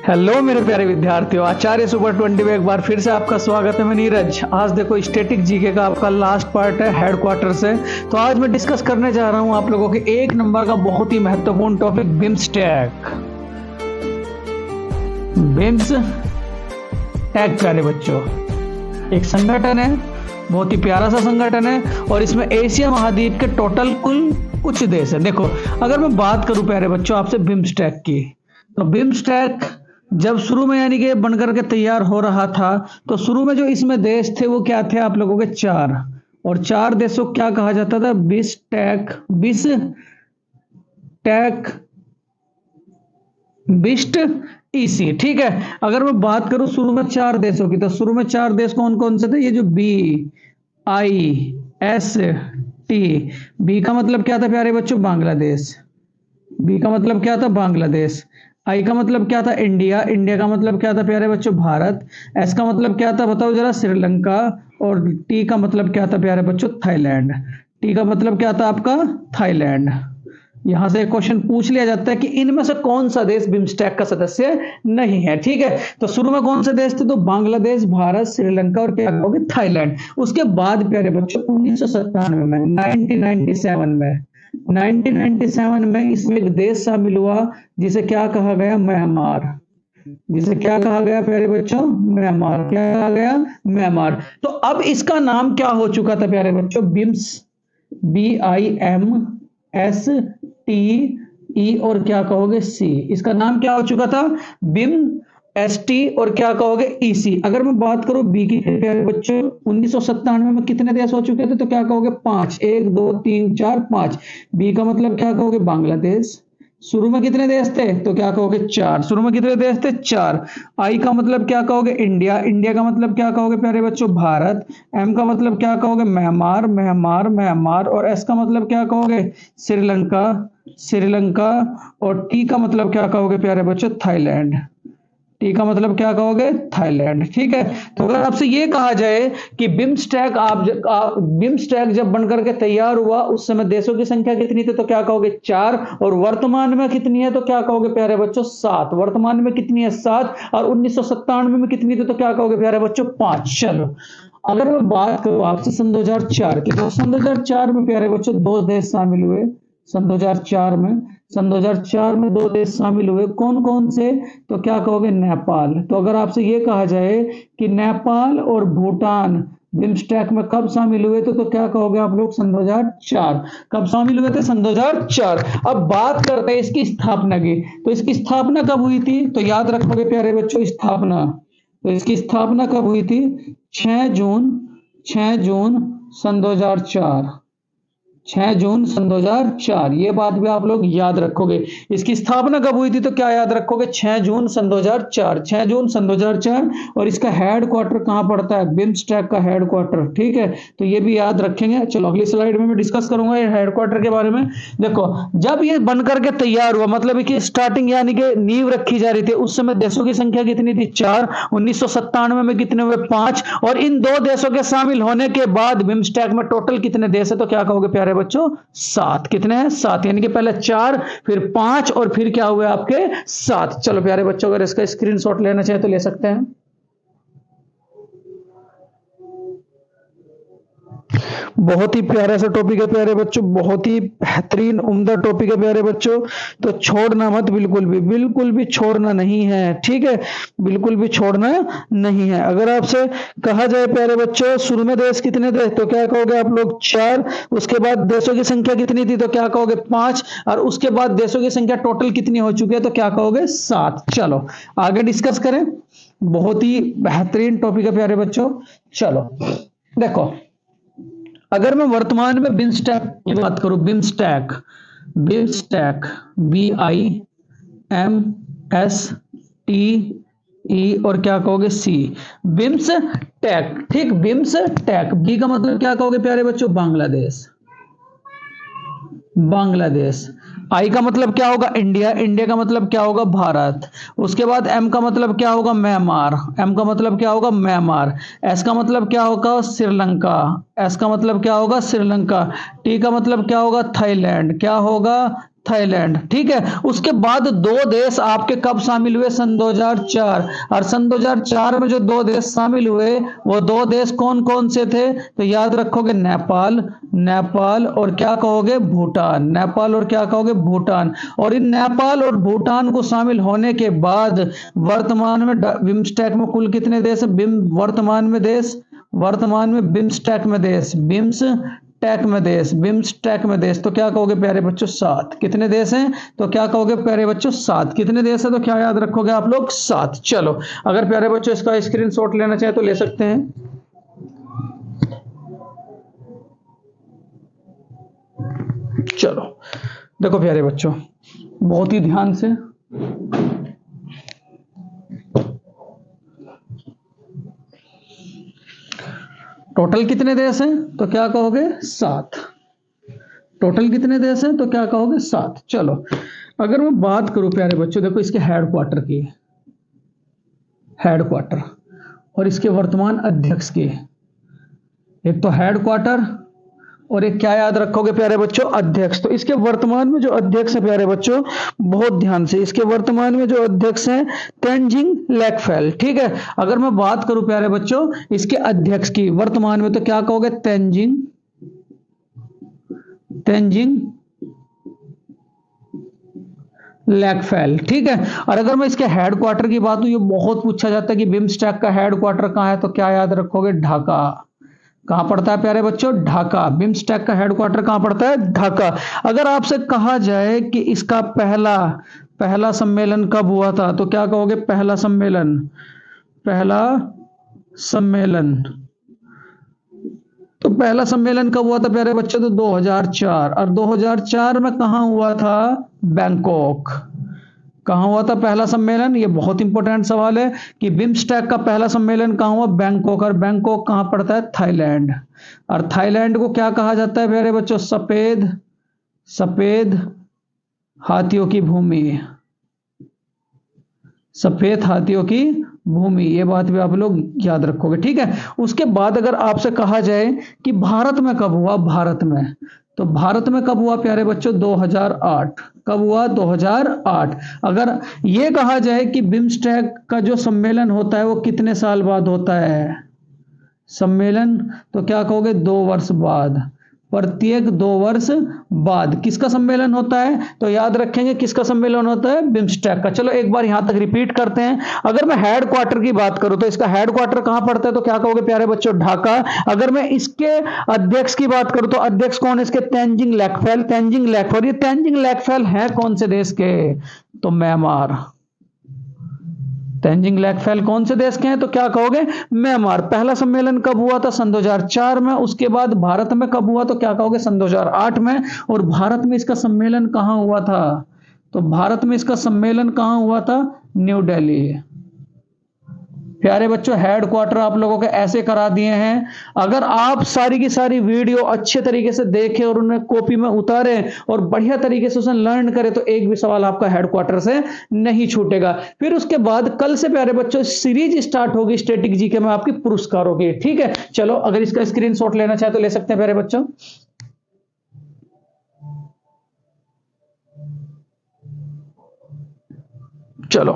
Hello मेरे प्यारे विद्यार्थियों, आचार्य सुपर 20 में एक बार फिर से आपका स्वागत है। मैं नीरज। आज देखो स्टैटिक जीके का आपका लास्ट पार्ट है हेडक्वार्टर से। तो आज मैं डिस्कस करने जा रहा हूं आप लोगों के एक नंबर का बहुत ही महत्वपूर्ण टॉपिक बिम्स्टेक। बिम्स्टेक प्यारे बच्चों एक संगठन है, बहुत ही प्यारा सा संगठन है और इसमें एशिया महाद्वीप के टोटल कुल कुछ देश है। देखो अगर मैं बात करूं प्यारे बच्चों आपसे बिम्स्टेक की, तो बिम्स्टेक जब शुरू में यानी कि बनकर के तैयार हो रहा था तो शुरू में जो इसमें देश थे वो क्या थे आप लोगों के चार, और चार देशों को क्या कहा जाता था? बिस्टेक बिस्ट ईसी। ठीक है, अगर मैं बात करूं शुरू में चार देशों की, तो शुरू में चार देश कौन कौन से थे? ये जो BIST। बी का मतलब क्या था प्यारे बच्चों? बांग्लादेश। बी का मतलब क्या था? बांग्लादेश। आई का मतलब क्या था? इंडिया। इंडिया का मतलब क्या था प्यारे बच्चों? भारत। एस का मतलब क्या था बताओ जरा? श्रीलंका। और टी का मतलब क्या था प्यारे बच्चों? थाईलैंड। टी का मतलब क्या था आपका? थाईलैंड। यहां से एक क्वेश्चन पूछ लिया जाता है कि इनमें से कौन सा देश बिम्स्टेक का सदस्य नहीं है। ठीक है, तो शुरू में कौन से देश थे? तो बांग्लादेश, भारत, श्रीलंका और क्या कहोगे? थाईलैंड। उसके बाद प्यारे बच्चों 1997 में 1997 में इसमें एक देश शामिल हुआ जिसे क्या कहा गया? म्यांमार। जिसे क्या कहा गया प्यारे बच्चों? म्यांमार। क्या कहा गया? म्यांमार। तो अब इसका नाम क्या हो चुका था प्यारे बच्चों? BIMSTE और क्या कहोगे? सी। इसका नाम क्या हो चुका था? BIMST और क्या कहोगे? EC। अगर मैं बात करूं बी की प्यारे बच्चों 1997 में कितने देश हो चुके थे? तो क्या कहोगे? 5। 1 2 3 4 5। बी का मतलब क्या कहोगे? बांग्लादेश। शुरू में कितने देश थे? तो क्या कहोगे? 4। शुरू में कितने देश थे? 4। आई का मतलब क्या कहोगे? इंडिया। इंडिया का मतलब क्या कहोगे प्यारे बच्चों? भारत। एम का मतलब क्या कहोगे? Myanmar Myanmar Myanmar. और एस का मतलब क्या कहोगे? श्रीलंका श्रीलंका। और टी का मतलब क्या कहोगे प्यारे बच्चों? थाईलैंड। टी का मतलब क्या कहोगे? थाईलैंड। ठीक है, तो अगर आपसे ये कहा जाए कि बिम्स्टेक जब बनकर के तैयार हुआ उस समय देशों की संख्या कितनी थी? तो क्या कहोगे? 4। और वर्तमान में कितनी है? तो क्या कहोगे प्यारे बच्चों? 7। वर्तमान में कितनी है? 7। और 1997 में कितनी थी? तो क्या कहोगे प्यारे बच्चों? 5। चलो अगर मैं बात करूं आपसे सन 2004 की, तो सन 2004 में प्यारे बच्चों 2 देश शामिल हुए। सन 2004 में 2 देश शामिल हुए। कौन कौन से? तो क्या कहोगे? नेपाल। तो अगर आपसे ये कहा जाए कि नेपाल और भूटान बिम्स्टेक में कब शामिल हुए थे? तो क्या कहोगे आप लोग? सन 2004। कब शामिल हुए थे? सन 2004। अब बात करते हैं इसकी स्थापना की। तो इसकी स्थापना कब हुई थी? तो याद रखोगे प्यारे बच्चों स्थापना। तो इसकी स्थापना कब हुई थी? 6 जून सन 2004। 6 जून सन 2004। ये बात भी आप लोग याद रखोगे। इसकी स्थापना कब हुई थी? तो क्या याद रखोगे? 6 जून सन 2004। 6 जून सन 2004। और इसका हेडक्वार्टर कहां पड़ता है? बिम्स्टेक का हेडक्वार्टर। ठीक है, तो ये भी याद रखेंगे। चलो अगली स्लाइड में मैं डिस्कस करूंगा ये हेडक्वार्टर के बारे में। देखो जब ये बनकर के तैयार हुआ, मतलब कि स्टार्टिंग यानी कि नींव रखी जा रही थी, उस समय देशों की संख्या कितनी थी? 4। 1997 में कितने हुए? 5। और इन 2 देशों के शामिल होने के बाद बिम्स्टेक में टोटल कितने देश है? तो क्या कहोगे प्यारे बच्चों? 7। कितने हैं? 7। यानी कि पहले 4 फिर 5 और फिर क्या हुए आपके? 7। चलो प्यारे बच्चों अगर इसका स्क्रीनशॉट लेना चाहे तो ले सकते हैं। बहुत ही प्यारा सा टॉपिक है प्यारे बच्चों, बहुत ही बेहतरीन उम्दा टॉपिक है प्यारे बच्चों। तो छोड़ना मत, बिल्कुल भी छोड़ना नहीं है। ठीक है, बिल्कुल भी छोड़ना नहीं है। अगर आपसे कहा जाए प्यारे बच्चों शुरू में देश कितने थे? तो क्या कहोगे आप लोग? 4। उसके बाद देशों की संख्या कितनी थी? तो क्या कहोगे? 5। और उसके बाद देशों की संख्या टोटल कितनी हो चुकी है? तो क्या कहोगे? 7। चलो आगे डिस्कस करें। बहुत ही बेहतरीन टॉपिक है प्यारे बच्चों। चलो देखो, अगर मैं वर्तमान में बिम्स्टेक की बात करूं, बिम्स्टेक BIMSTE और क्या कहोगे? सी। बिम्स्टेक। ठीक, बिम्स्टेक। बी का मतलब क्या कहोगे प्यारे बच्चों? बांग्लादेश। आई का मतलब क्या होगा? इंडिया। इंडिया का मतलब क्या होगा? भारत। उसके बाद एम का मतलब क्या होगा? म्यांमार। एम का मतलब क्या होगा? म्यांमार। एस का मतलब क्या होगा? श्रीलंका। एस का मतलब क्या होगा? श्रीलंका। टी का मतलब क्या होगा? थाईलैंड। क्या होगा? थाईलैंड। ठीक है, उसके बाद दो देश आपके कब शामिल हुए? सन 2004। और सन 2004 में जो दो देश शामिल हुए वो दो देश कौन कौन से थे? तो याद रखोगे नेपाल, नेपाल और क्या कहोगे? भूटान। नेपाल और क्या कहोगे? भूटान। और इन नेपाल और भूटान को शामिल होने के बाद वर्तमान में बिम्स्टेक में कुल कितने देश है? वर्तमान में बिम्स्टेक में देश, बिम्स्टेक में देश तो क्या कहोगे प्यारे बच्चों? 7। कितने देश हैं? तो क्या कहोगे प्यारे बच्चों? 7। कितने देश है तो क्या याद रखोगे आप लोग? 7। चलो, अगर प्यारे बच्चों इसका स्क्रीनशॉट लेना चाहे तो ले सकते हैं। चलो देखो प्यारे बच्चों, बहुत ही ध्यान से टोटल कितने देश हैं तो क्या कहोगे? 7। टोटल कितने देश हैं तो क्या कहोगे? 7। चलो, अगर मैं बात करूं प्यारे बच्चों, देखो इसके हेडक्वार्टर की, हेडक्वार्टर और इसके वर्तमान अध्यक्ष की। एक तो हेडक्वार्टर और एक क्या याद रखोगे प्यारे बच्चों? अध्यक्ष। तो इसके वर्तमान में जो अध्यक्ष है प्यारे बच्चों, बहुत ध्यान से, इसके वर्तमान में जो अध्यक्ष हैं तेंजिंग लेकफेल। ठीक है, अगर मैं बात करूं प्यारे बच्चों इसके अध्यक्ष की वर्तमान में तो क्या कहोगे? तेंजिंग लेकफेल। ठीक है, और अगर मैं इसके हेडक्वार्टर की बात हूं, ये बहुत पूछा जाता है कि बिम्स्टेक का हेडक्वार्टर कहां है तो क्या याद रखोगे? ढाका। कहां पड़ता है प्यारे बच्चों? ढाका। बिम्स्टेक का हेडक्वार्टर कहां पड़ता है? ढाका। अगर आपसे कहा जाए कि इसका पहला सम्मेलन कब हुआ था तो क्या कहोगे? पहला सम्मेलन तो पहला सम्मेलन कब हुआ था प्यारे बच्चों? तो 2004। और 2004 में कहां हुआ था? बैंकॉक। कहां हुआ था पहला सम्मेलन? ये बहुत इंपॉर्टेंट सवाल है कि बिम्स्टेक का पहला सम्मेलन कहां हुआ? बैंकॉक। और बैंकॉक कहां पड़ता है? थाईलैंड। और थाईलैंड को क्या कहा जाता है प्यारे बच्चों? सफेद हाथियों की भूमि। सफेद हाथियों की भूमि, ये बात भी आप लोग याद रखोगे। ठीक है, उसके बाद अगर आपसे कहा जाए कि भारत में कब हुआ? भारत में तो भारत में कब हुआ प्यारे बच्चों? 2008। कब हुआ? 2008। अगर ये कहा जाए कि बिम्स्टेक का जो सम्मेलन होता है वो कितने साल बाद होता है सम्मेलन, तो क्या कहोगे? 2 वर्ष बाद। प्रत्येक 2 वर्ष बाद किसका सम्मेलन होता है? तो याद रखेंगे किसका सम्मेलन होता है? बिम्स्टेक का। चलो एक बार यहां तक रिपीट करते हैं। अगर मैं हेडक्वार्टर की बात करूं तो इसका हेडक्वार्टर कहां पड़ता है तो क्या कहोगे प्यारे बच्चों? ढाका। अगर मैं इसके अध्यक्ष की बात करूं तो अध्यक्ष कौन है इसके? तेंजिंग लेकफेल। ये तेंजिंग लेकफेल है कौन से देश के? तो म्यांमार। तेंजिंग लेकफेल कौन से देश के हैं तो क्या कहोगे? म्यांमार। पहला सम्मेलन कब हुआ था? सन 2004 में। उसके बाद भारत में कब हुआ तो क्या कहोगे? सन 2008 में। और भारत में इसका सम्मेलन कहां हुआ था? तो भारत में इसका सम्मेलन कहां हुआ था? न्यू दिल्ली। प्यारे बच्चों, हेडक्वार्टर आप लोगों के ऐसे करा दिए हैं। अगर आप सारी की सारी वीडियो अच्छे तरीके से देखें और उन्हें कॉपी में उतारें और बढ़िया तरीके से उसे लर्न करें तो एक भी सवाल आपका हेडक्वार्टर से नहीं छूटेगा। फिर उसके बाद कल से प्यारे बच्चों सीरीज स्टार्ट होगी स्टैटिक जीके में आपकी पुरस्कारों की। ठीक है, चलो अगर इसका स्क्रीनशॉट लेना चाहे तो ले सकते हैं प्यारे बच्चों। चलो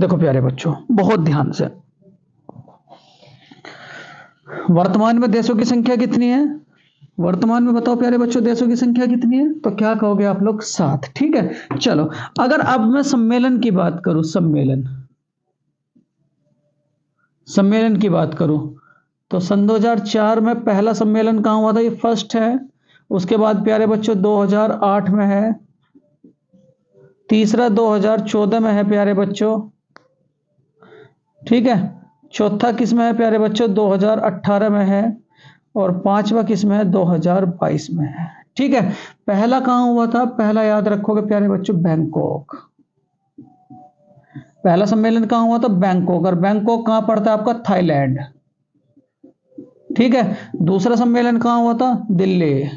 देखो प्यारे बच्चों, बहुत ध्यान से, वर्तमान में देशों की संख्या कितनी है? वर्तमान में बताओ प्यारे बच्चों देशों की संख्या कितनी है तो क्या कहोगे आप लोग? 7। ठीक है, चलो अगर अब मैं सम्मेलन की बात करूं, सम्मेलन की बात करूं तो सन 2004 में पहला सम्मेलन कहां हुआ था? ये फर्स्ट है। उसके बाद प्यारे बच्चों 2008 में है। तीसरा 2014 में है प्यारे बच्चों। ठीक है, चौथा किस में है प्यारे बच्चों? 2018 में है। और पांचवा किस में है? 2022 में है। ठीक है, पहला कहां हुआ था? पहला याद रखोगे प्यारे बच्चों? बैंकॉक। पहला सम्मेलन कहां हुआ था? बैंकॉक। और बैंकॉक कहां पड़ता है आपका? थाईलैंड। ठीक है, दूसरा सम्मेलन कहां हुआ था? दिल्ली।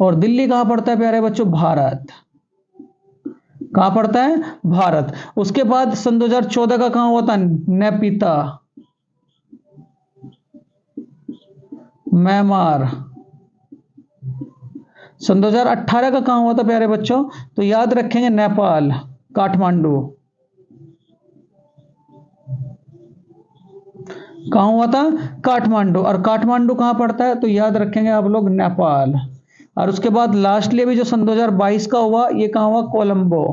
और दिल्ली कहां पड़ता है प्यारे बच्चों? भारत। कहां पड़ता है? भारत। उसके बाद सन 2014 का कहां हुआ था? नेपिता, म्यांमार। सन 2018 का कहाँ हुआ था प्यारे बच्चों? तो याद रखेंगे नेपाल, काठमांडू। कहाँ हुआ था? काठमांडू। और काठमांडू कहाँ पड़ता है? तो याद रखेंगे आप लोग नेपाल। और उसके बाद लास्टली भी जो सन 2022 का हुआ, ये कहाँ हुआ? कोलंबो।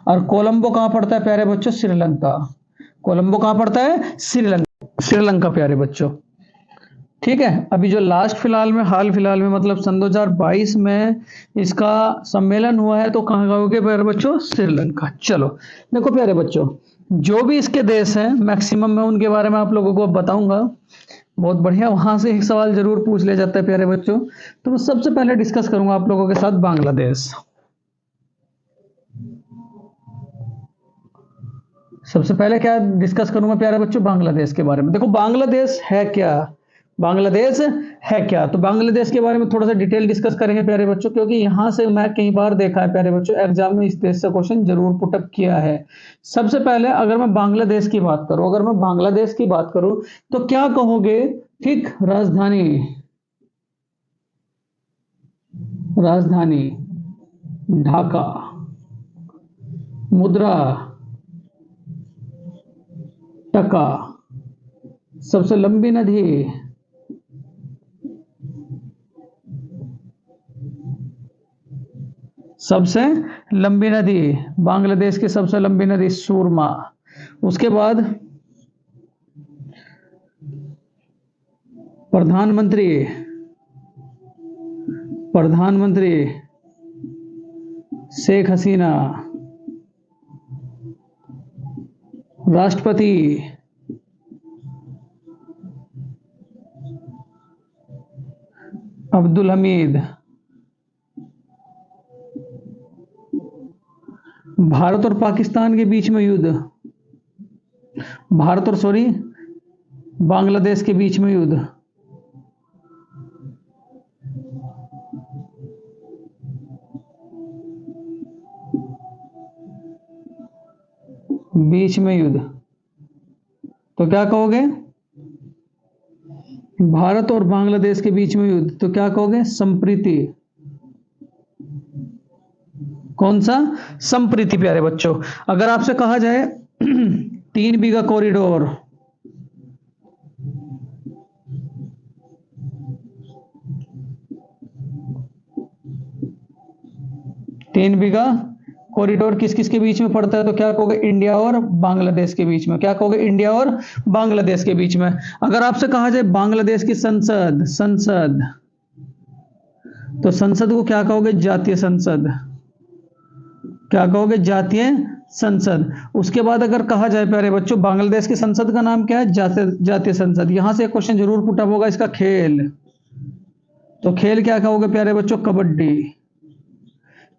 और कोलंबो कहाँ पड़ता है प्यारे बच्चों? श्रीलंका। कोलंबो कहाँ पड़ता है? श्रीलंका, श्रीलंका प्यारे बच्चों। ठीक है, अभी जो लास्ट फिलहाल में, हाल फिलहाल में मतलब सन 2022 में इसका सम्मेलन हुआ है, तो कहाँ का हो गया प्यारे बच्चों? श्रीलंका। चलो देखो प्यारे बच्चों, जो भी इसके देश हैं मैक्सिमम मैं उनके बारे में आप लोगों को बताऊंगा। बहुत बढ़िया, वहां से एक सवाल जरूर पूछ लिया जाता है प्यारे बच्चों। तो मैं सबसे पहले डिस्कस करूंगा आप लोगों के साथ बांग्लादेश। सबसे पहले क्या डिस्कस करूंगा प्यारे बच्चों? बांग्लादेश के बारे में। देखो बांग्लादेश है क्या, बांग्लादेश है क्या, तो बांग्लादेश के बारे में थोड़ा सा डिटेल डिस्कस करेंगे प्यारे बच्चों, क्योंकि यहां से मैं कई बार देखा है प्यारे बच्चों, एग्जाम में इस देश से क्वेश्चन जरूर पुटअप किया है। सबसे पहले अगर मैं बांग्लादेश की बात करूं, अगर मैं बांग्लादेश की बात करूं तो क्या कहोगे? ठीक, राजधानी, राजधानी ढाका, मुद्रा टका, सबसे लंबी नदी, सबसे लंबी नदी, बांग्लादेश की सबसे लंबी नदी सूरमा। उसके बाद प्रधानमंत्री, प्रधानमंत्री शेख हसीना, राष्ट्रपति अब्दुल हमीद, भारत और पाकिस्तान के बीच में युद्ध, भारत और सॉरी बांग्लादेश के बीच में युद्ध, बीच में युद्ध, तो क्या कहोगे? भारत और बांग्लादेश के बीच में युद्ध, तो क्या कहोगे? संप्रीति। कौन सा? संप्रीति प्यारे बच्चों। अगर आपसे कहा जाए 3 बीघा कॉरिडोर, तीन बीघा कॉरिडोर किस किस के बीच में पड़ता है, तो क्या कहोगे? इंडिया और बांग्लादेश के बीच में। क्या कहोगे? इंडिया और बांग्लादेश के बीच में। अगर आपसे कहा जाए बांग्लादेश की संसद, संसद, तो संसद को क्या कहोगे? जातीय संसद। क्या कहोगे? जातीय संसद। उसके बाद अगर कहा जाए प्यारे बच्चों बांग्लादेश की संसद का नाम क्या है? जातीय संसद। यहां से एक क्वेश्चन जरूर पुट अप होगा, इसका खेल, तो खेल क्या कहोगे प्यारे बच्चों? कबड्डी।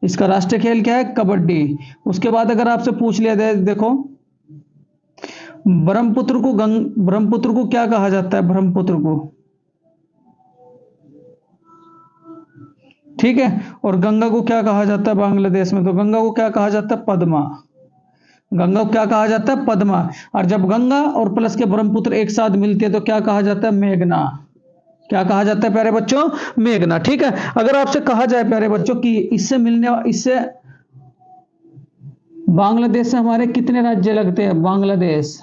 इसका राष्ट्रीय खेल क्या है? कबड्डी। उसके बाद अगर आपसे पूछ लिया जाए, देखो ब्रह्मपुत्र को क्या कहा जाता है? ब्रह्मपुत्र को, ठीक है। और गंगा को क्या कहा जाता है बांग्लादेश में? तो गंगा को क्या कहा जाता है? पद्मा। गंगा को क्या कहा जाता है? पद्मा। और जब गंगा और प्लस के ब्रह्मपुत्र एक साथ मिलते हैं तो क्या कहा जाता है? मेघना। क्या कहा जाता है प्यारे बच्चों? मेघना। ठीक है। अगर आपसे कहा जाए प्यारे बच्चों कि इससे बांग्लादेश से हमारे कितने राज्य लगते हैं? बांग्लादेश,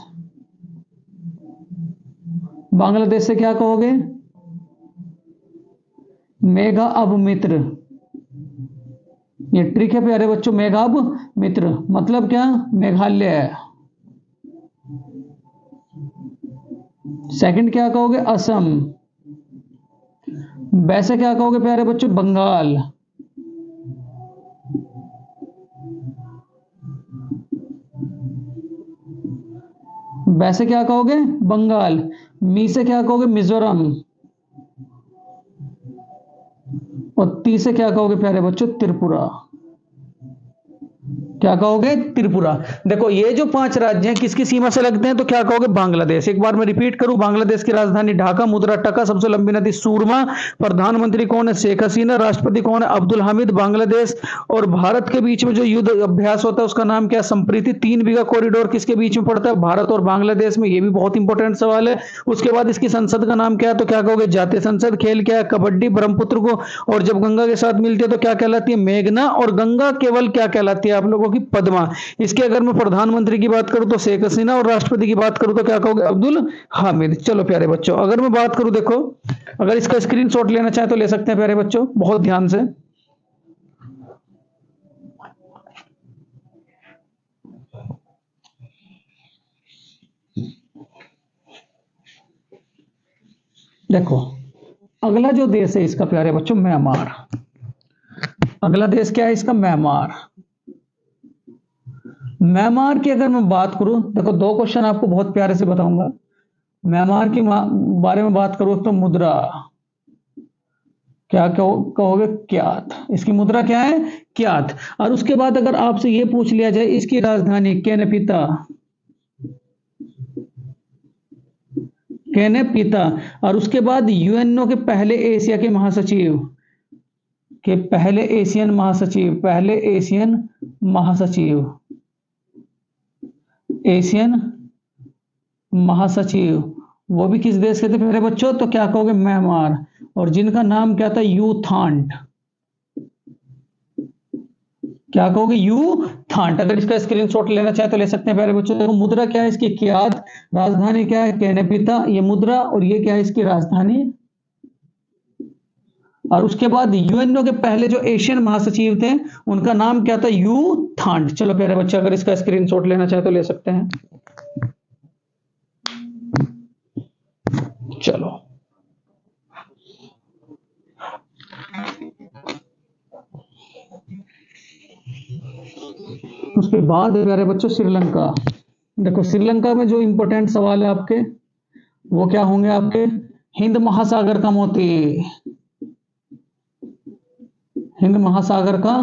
बांग्लादेश से क्या कहोगे? मेघा अब मित्र। ये ट्रिक है प्यारे बच्चों, मेघा अब मित्र मतलब क्या? मेघालय। सेकंड क्या कहोगे? असम। वैसे क्या कहोगे प्यारे बच्चों? बंगाल। वैसे क्या कहोगे? बंगाल। मी से क्या कहोगे? मिजोरम। और ती से क्या कहोगे प्यारे बच्चों? त्रिपुरा। क्या कहोगे? त्रिपुरा। देखो ये जो 5 राज्य हैं किसकी सीमा से लगते हैं, तो क्या कहोगे? बांग्लादेश। एक बार मैं रिपीट करूं, बांग्लादेश की राजधानी ढाका, मुद्रा टका, सबसे लंबी नदी सूरमा, प्रधानमंत्री कौन है? शेख हसीना, राष्ट्रपति कौन है? अब्दुल हामिद। बांग्लादेश और भारत के बीच में जो युद्ध अभ्यास होता है उसका नाम क्या है? संप्रीति। 3 बीघा कॉरिडोर किसके बीच में पड़ता है? भारत और बांग्लादेश में। ये भी बहुत इंपॉर्टेंट सवाल है। उसके बाद इसकी संसद का नाम क्या है, तो क्या कहोगे? जातीय संसद। खेल क्या है? कबड्डी। ब्रह्मपुत्र को और जब गंगा के साथ मिलती है तो क्या कहलाती है? मेघना। और गंगा केवल क्या कहलाती है आप लोगों की? पद्मा। इसके अगर मैं प्रधानमंत्री की बात करूं तो शेख हसीना, और राष्ट्रपति की बात करूं तो क्या कहोगे? अब्दुल हामिद। चलो प्यारे बच्चों, अगर मैं बात करूं, देखो अगर इसका स्क्रीनशॉट लेना चाहे तो ले सकते हैं प्यारे बच्चों, बहुत ध्यान से। देखो अगला जो देश है इसका प्यारे बच्चों म्यांमार। अगला देश क्या है इसका? म्यांमार। म्यांमार की अगर मैं बात करूं, देखो 2 क्वेश्चन आपको बहुत प्यारे से बताऊंगा। म्यांमार के बारे में बात करूं तो मुद्रा क्या कहोगे? क्यात। इसकी मुद्रा क्या है? क्यात। और उसके बाद अगर आपसे ये पूछ लिया जाए इसकी राजधानी केनपिता, केनपिता। और उसके बाद यूएनओ के पहले एशिया के महासचिव के पहले एशियन महासचिव, पहले एशियन महासचिव, एशियन महासचिव, वो भी किस देश के थे मेरे बच्चों? तो क्या कहोगे? म्यांमार। और जिनका नाम क्या था? यू थांट। क्या कहोगे? यू थांट। अगर इसका स्क्रीनशॉट लेना चाहे तो ले सकते हैं प्यारे बच्चों। देखो मुद्रा क्या है इसकी? क्यात। राजधानी क्या है? केनपिता। ये मुद्रा, और ये क्या है इसकी राजधानी। और उसके बाद यूएनओ के पहले जो एशियन महासचिव थे उनका नाम क्या था? यू थांट। चलो प्यारे बच्चे, अगर इसका स्क्रीनशॉट लेना चाहे तो ले सकते हैं। चलो उसके बाद प्यारे बच्चों श्रीलंका। देखो श्रीलंका में जो इंपॉर्टेंट सवाल है आपके वो क्या होंगे आपके? हिंद महासागर का मोती, हिंद महासागर का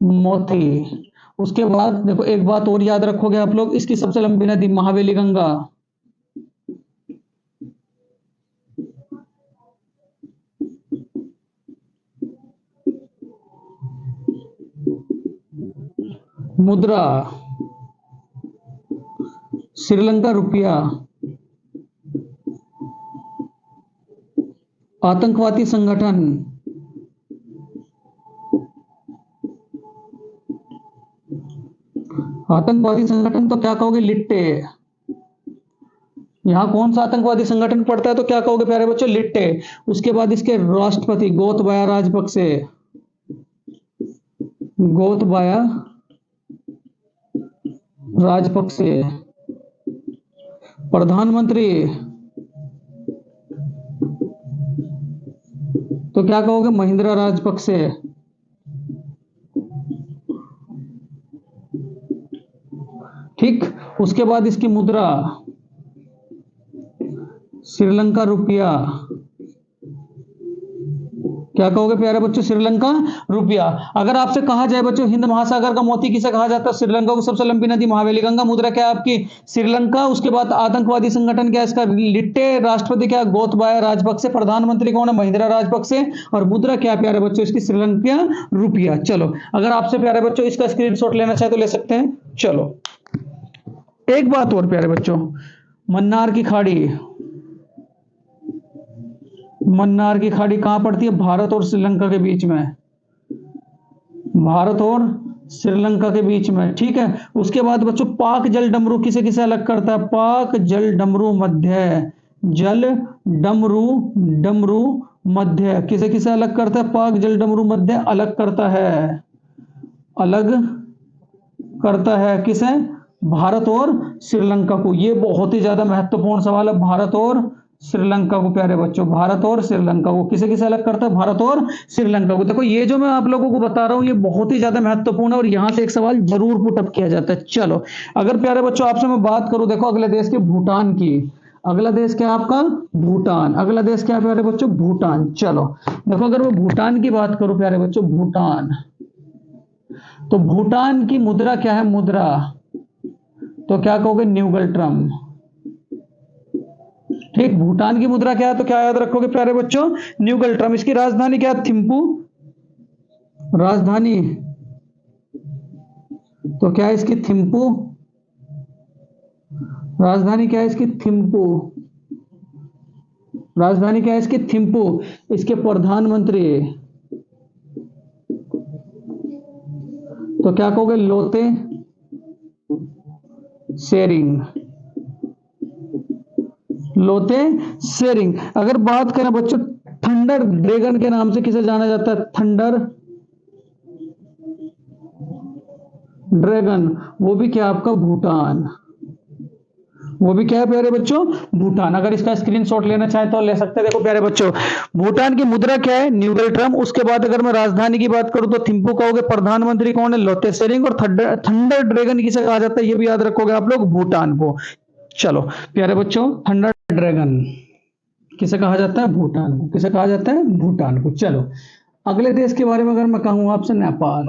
मोती। उसके बाद देखो एक बात और याद रखोगे आप लोग, इसकी सबसे लंबी नदी महावेली गंगा। मुद्रा श्रीलंका रुपया। आतंकवादी संगठन, आतंकवादी संगठन तो क्या कहोगे? लिट्टे। यहां कौन सा आतंकवादी संगठन पड़ता है तो क्या कहोगे प्यारे बच्चों? लिट्टे। उसके बाद इसके राष्ट्रपति गोतबाया राजपक्षे, गोतबाया राजपक्षे। प्रधानमंत्री तो क्या कहोगे? महिंद्रा राजपक्षे। ठीक। उसके बाद इसकी मुद्रा श्रीलंका रुपया। क्या कहोगे प्यारे बच्चों? श्रीलंका रुपया। अगर आपसे कहा जाए बच्चों हिंद महासागर का मोती किसे कहा जाता है? श्रीलंका को। सबसे लंबी नदी महावेली गंगा। मुद्रा क्या है आपकी? श्रीलंका। उसके बाद आतंकवादी संगठन क्या है इसका? लिट्टे। राष्ट्रपति क्या? गोतबाया राजपक्षे। प्रधानमंत्री कौन है? महिंद्रा राजपक्षे। और मुद्रा क्या है प्यारे बच्चों इसकी? श्रीलंका रुपया। चलो अगर आपसे प्यारे बच्चों इसका स्क्रीनशॉट लेना चाहे तो ले सकते हैं। चलो एक बात और प्यारे बच्चों, मन्नार की खाड़ी, मन्नार की खाड़ी कहां पड़ती है? भारत और श्रीलंका के बीच में, भारत और श्रीलंका के बीच में। ठीक है। उसके बाद बच्चों पाक जल डमरू किसे किसे अलग करता है? पाक जल डमरू मध्य, जल डमरू, डमरू मध्य किसे किसे अलग करता है? पाक जल डमरू मध्य अलग करता है, अलग करता है किसे? भारत और श्रीलंका को। ये बहुत ही ज्यादा महत्वपूर्ण सवाल है। भारत और श्रीलंका को प्यारे बच्चों, भारत और श्रीलंका को किसे किसे अलग करता है? भारत और श्रीलंका को। देखो ये जो मैं आप लोगों को बता रहा हूं ये बहुत ही ज्यादा महत्वपूर्ण है और यहां से एक सवाल जरूर पुटअप किया जाता है। चलो अगर प्यारे बच्चों आपसे मैं बात करूं, देखो अगले देश के भूटान की। अगला देश क्या है आपका? भूटान। अगला देश क्या है प्यारे बच्चों? भूटान। चलो देखो अगर मैं भूटान की बात करूं प्यारे बच्चों, भूटान, तो भूटान की मुद्रा क्या है? मुद्रा तो क्या कहोगे? न्यूगल्ट्रम। ठीक, भूटान की मुद्रा क्या है तो क्या याद रखोगे प्यारे बच्चों? न्यूगल्ट्रम। इसकी राजधानी क्या है? थिम्पू। राजधानी तो क्या है इसकी? थिम्पू। राजधानी क्या है इसकी? थिम्पू। राजधानी क्या है इसकी? थिम्पू। इसके प्रधानमंत्री तो क्या कहोगे? लोते शेरिंग। लोते शेरिंग। अगर बात करें बच्चों थंडर ड्रैगन के नाम से किसे जाना जाता है? Thunder dragon. वो भी क्या आपका? भूटान। वो भी क्या है प्यारे बच्चों? भूटान। अगर इसका स्क्रीनशॉट लेना चाहे तो ले सकते हैं। देखो प्यारे बच्चों, भूटान की मुद्रा क्या है? न्यूगल्ट्रम। उसके बाद अगर मैं राजधानी की बात करूं तो थिम्पू कहोगे। प्रधानमंत्री कौन है? लोते शेरिंग। और थंडर ड्रैगन किसे कहा जाता है ये भी याद रखोगे आप लोग? भूटान को। चलो प्यारे बच्चों, थंडर ड्रैगन किसे कहा जाता है? भूटान को। किसे कहा जाता है? भूटान को। चलो अगले देश के बारे में अगर मैं कहूं आपसे, नेपाल।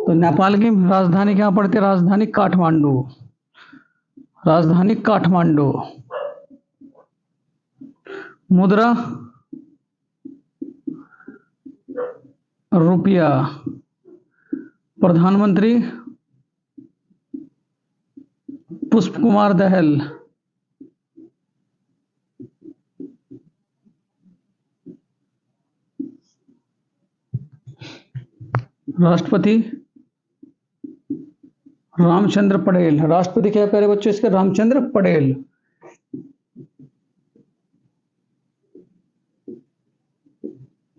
तो नेपाल की राजधानी क्या पड़ती है? राजधानी काठमांडू। राजधानी काठमांडू। मुद्रा रुपया। प्रधानमंत्री पुष्प कुमार दहल। राष्ट्रपति रामचंद्र पटेल। राष्ट्रपति क्या प्यारे बच्चों इसके? रामचंद्र पटेल।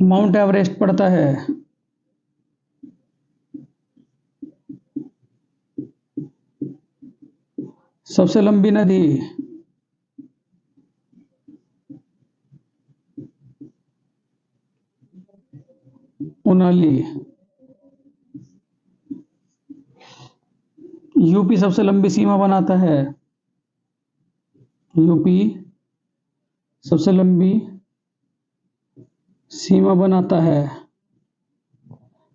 माउंट एवरेस्ट पड़ता है सबसे लंबी नदी? उनाली। यूपी सबसे लंबी सीमा बनाता है? यूपी सबसे लंबी सीमा बनाता है।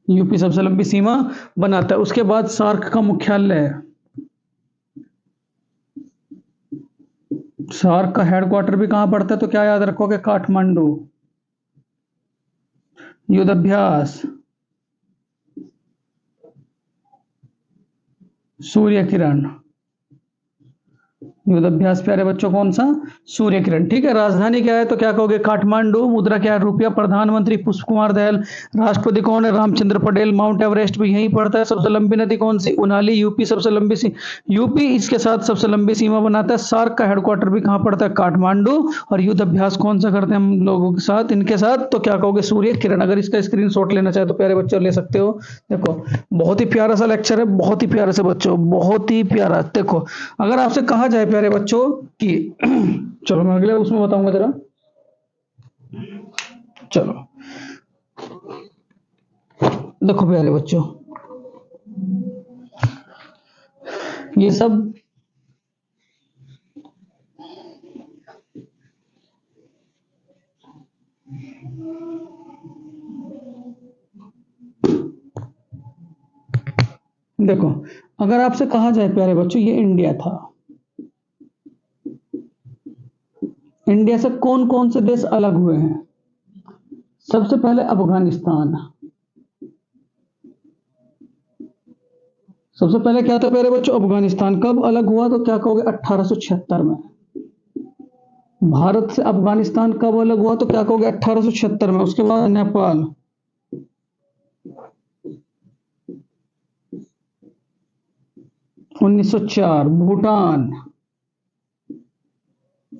यूपी सबसे लंबी सीमा बनाता है। उसके बाद सार्क का मुख्यालय। सार्क का हेडक्वार्टर भी कहां पड़ता है तो क्या याद रखोगे? काठमांडू। युद्धाभ्यास सूर्य किरण। युद्धाभ्यास प्यारे बच्चों कौन सा? सूर्य किरण। ठीक है, राजधानी क्या है तो क्या कहोगे? काठमांडू। मुद्रा क्या है? रुपया। प्रधानमंत्री पुष्प कुमार दहल। राष्ट्रपति कौन है? रामचंद्र पटेल। माउंट एवरेस्ट भी यहीं पड़ता है। सबसे लंबी नदी कौन सी? उनाली। यूपी सबसे लंबी सी यूपी इसके साथ सबसे लंबी सीमा बनाता है। सार्क का हेडक्वार्टर भी कहाँ पड़ता है? काठमांडू। और युद्ध अभ्यास कौन सा करते हैं हम लोगों के साथ, इनके साथ तो क्या कहोगे? सूर्य किरण। अगर इसका स्क्रीनशॉट लेना चाहे तो प्यारे बच्चों ले सकते हो। देखो बहुत ही प्यारा सा लेक्चर है, बहुत ही प्यारे से बच्चों, बहुत ही प्यारा। देखो अगर आपसे कहा जाए प्यारे बच्चों कि चलो मैं अगले उसमें बताऊंगा जरा। चलो देखो प्यारे बच्चों, ये सब देखो अगर आपसे कहा जाए प्यारे बच्चों ये इंडिया था, इंडिया से कौन कौन से देश अलग हुए हैं? सबसे पहले अफगानिस्तान। सबसे पहले क्या था प्यारे बच्चों? अफगानिस्तान। कब अलग हुआ तो क्या कहोगे? 1876 में। भारत से अफगानिस्तान कब अलग हुआ तो क्या कहोगे? 1876 में। उसके बाद नेपाल। 1904। भूटान।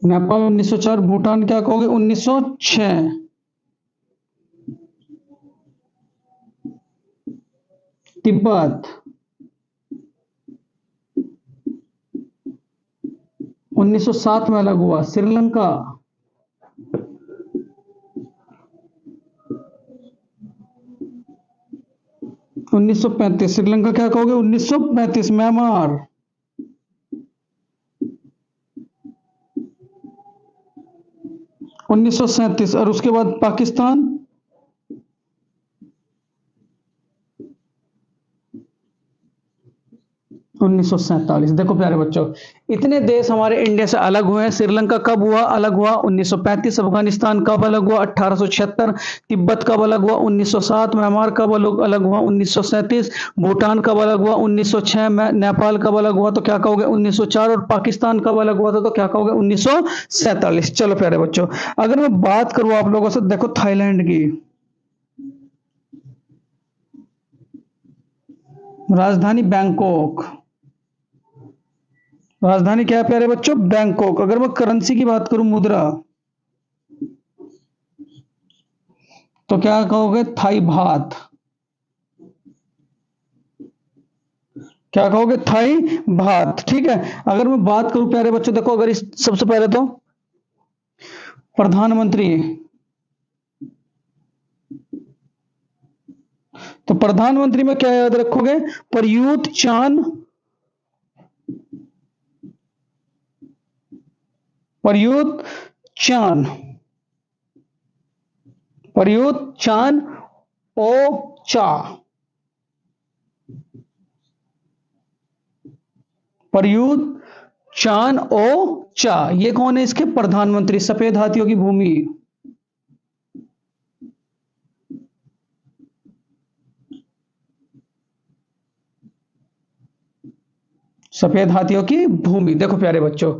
नेपाल 1904। भूटान क्या कहोगे? 1906। तिब्बत 1907 में अलग हुआ। श्रीलंका 1935। श्रीलंका क्या कहोगे? 1935। म्यांमार 1937। और उसके बाद पाकिस्तान 1947। देखो प्यारे बच्चों, इतने देश हमारे इंडिया से अलग हुए हैं। श्रीलंका कब हुआ अलग हुआ? 1935। अफगानिस्तान कब अलग हुआ? 1876। तिब्बत कब अलग हुआ? 1907। म्यांमार कब अलग हुआ? 1937। भूटान कब अलग हुआ? 1906। नेपाल कब अलग हुआ? तो क्या कहोगे? 1904। और पाकिस्तान कब अलग हुआ था? तो क्या कहोगे? 1947। चलो प्यारे बच्चों, अगर मैं बात करूं आप लोगों से, देखो थाईलैंड की राजधानी बैंकॉक। राजधानी क्या है प्यारे बच्चों? बैंकॉक। अगर मैं करेंसी की बात करूं, मुद्रा, तो क्या कहोगे? थाई बात। क्या कहोगे? थाई बात। ठीक है। अगर मैं बात करूं प्यारे बच्चों, देखो अगर इस सबसे पहले तो प्रधानमंत्री, तो प्रधानमंत्री में क्या याद रखोगे? प्रयूत चान, प्रयूत चान, प्रयूत चान ओ चा, प्रयूत चान ओ चा। ये कौन है इसके? प्रधानमंत्री। सफेद हाथियों की भूमि, सफेद हाथियों की भूमि। देखो प्यारे बच्चों,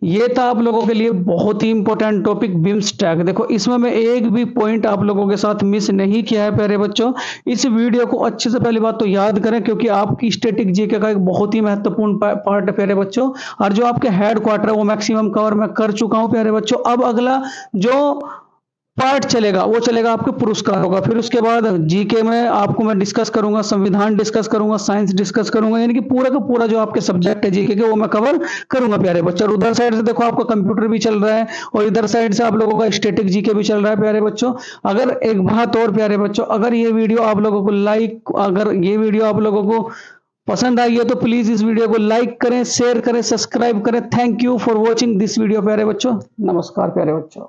ये था आप लोगों के लिए बहुत ही इंपॉर्टेंट टॉपिक बिम्स्टेक। देखो इसमें मैं एक भी पॉइंट आप लोगों के साथ मिस नहीं किया है प्यारे बच्चों। इस वीडियो को अच्छे से पहली बात तो याद करें, क्योंकि आपकी स्टैटिक जीके का एक बहुत ही महत्वपूर्ण पार्ट है प्यारे बच्चों। और जो आपके हेड क्वार्टर है वो मैक्सिमम कवर मैं कर चुका हूं प्यारे बच्चों। अब अगला जो पार्ट चलेगा वो चलेगा आपके पुरस्कारों का। फिर उसके बाद जीके में आपको मैं डिस्कस करूंगा, संविधान डिस्कस करूंगा, साइंस डिस्कस करूंगा, यानी कि पूरा का पूरा जो आपके सब्जेक्ट है जीके के वो मैं कवर करूंगा प्यारे बच्चों। और उधर साइड से देखो आपका कंप्यूटर भी चल रहा है, और इधर साइड से आप लोगों का स्टैटिक जीके भी चल रहा है प्यारे बच्चों। अगर एक बात और प्यारे बच्चों, अगर ये वीडियो आप लोगों को अगर ये वीडियो आप लोगों को पसंद आई है तो प्लीज इस वीडियो को लाइक करें, शेयर करें, सब्सक्राइब करें। Thank you for watching this video प्यारे बच्चों। नमस्कार प्यारे बच्चों।